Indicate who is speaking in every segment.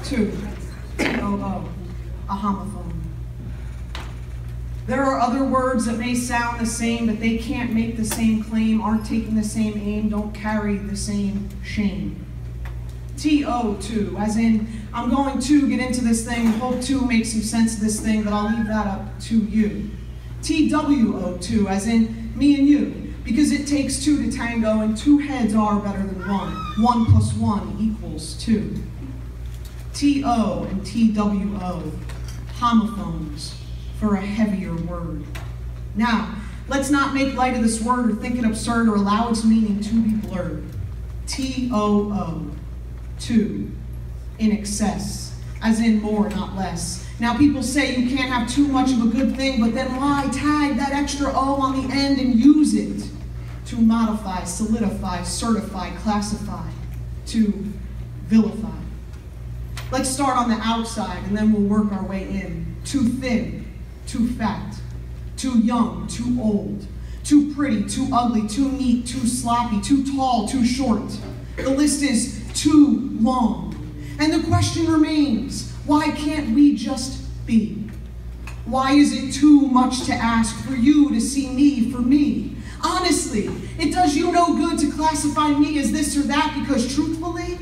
Speaker 1: Two, T-O-O, a homophone. There are other words that may sound the same, but they can't make the same claim, aren't taking the same aim, don't carry the same shame. T-O-2, as in, I'm going to get into this thing, hope to make some sense of this thing, but I'll leave that up to you. T-W-O-2, as in, me and you, because it takes two to tango, and two heads are better than one. 1 + 1 = 2. T-O and T-W-O, homophones, for a heavier word. Now, let's not make light of this word or think it absurd or allow its meaning to be blurred. T-O-O, 2, in excess, as in more, not less. Now people say you can't have too much of a good thing, but then why tag that extra O on the end and use it to modify, solidify, certify, classify, to vilify. Let's start on the outside and then we'll work our way in. Too thin, too fat, too young, too old, too pretty, too ugly, too neat, too sloppy, too tall, too short. The list is too long. And the question remains, why can't we just be? Why is it too much to ask for you to see me for me? Honestly, it does you no good to classify me as this or that because truthfully,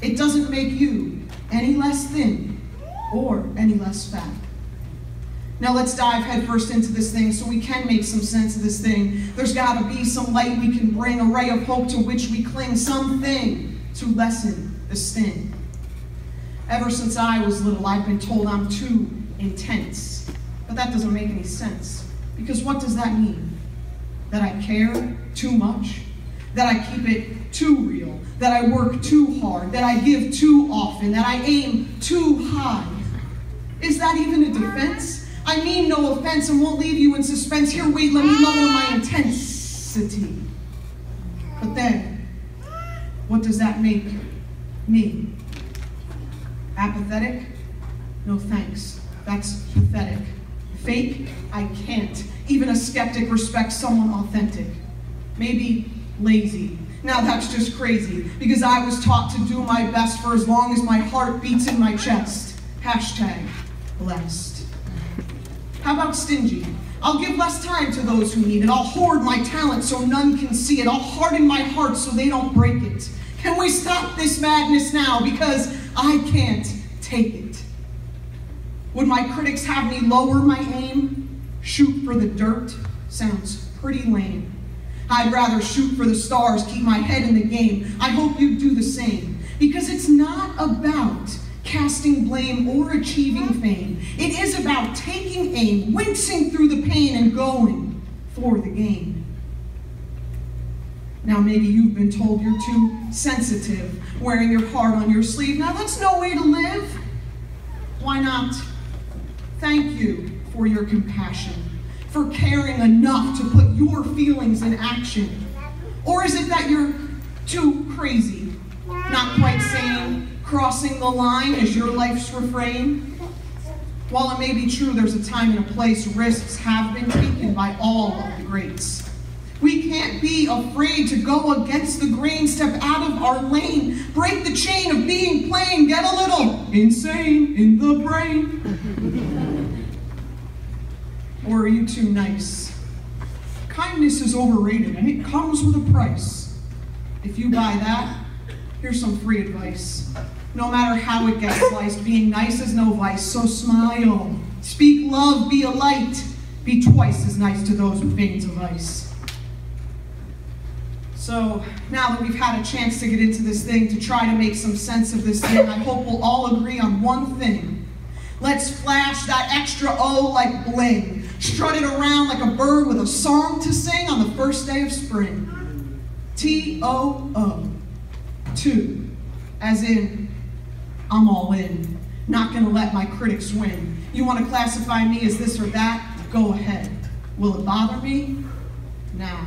Speaker 1: it doesn't make you any less thin or any less fat. Now let's dive headfirst into this thing so we can make some sense of this thing. There's got to be some light we can bring, a ray of hope to which we cling, something to lessen the sting. Ever since I was little, I've been told I'm too intense. But that doesn't make any sense. Because what does that mean? That I care too much? That I keep it too real? That I work too hard? That I give too often? That I aim too high? Is that even a defense? I mean no offense and won't leave you in suspense. Here, wait, let me lower my intensity. But then, what does that make me? Apathetic? No thanks. That's pathetic. Fake? I can't. Even a skeptic respects someone authentic. Maybe lazy. Now that's just crazy, because I was taught to do my best for as long as my heart beats in my chest. Hashtag blessed. How about stingy? I'll give less time to those who need it. I'll hoard my talent so none can see it. I'll harden my heart so they don't break it. Can we stop this madness now? Because I can't take it. Would my critics have me lower my aim? Shoot for the dirt? Sounds pretty lame. I'd rather shoot for the stars, keep my head in the game. I hope you do the same. Because it's not about casting blame or achieving fame. It is about taking aim, wincing through the pain, and going for the game. Now maybe you've been told you're too sensitive, wearing your heart on your sleeve. Now that's no way to live. Why not? Thank you for your compassion, for caring enough to put your feelings in action. Or is it that you're too crazy, not quite sane, crossing the line is your life's refrain? While it may be true there's a time and a place, risks have been taken by all of the greats. We can't be afraid to go against the grain, step out of our lane, break the chain of being plain, get a little insane in the brain. Or are you too nice? Kindness is overrated and it comes with a price. If you buy that, here's some free advice. No matter how it gets sliced, being nice is no vice, so smile. Speak love, be a light. Be twice as nice to those with veins of ice. So now that we've had a chance to get into this thing, to try to make some sense of this thing, I hope we'll all agree on one thing. Let's flash that extra O like bling. Strut it around like a bird with a song to sing on the first day of spring. T-O-O, 2, as in, I'm all in. Not gonna let my critics win. You wanna classify me as this or that? Go ahead. Will it bother me? Nah.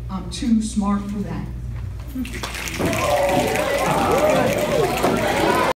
Speaker 1: I'm too smart for that.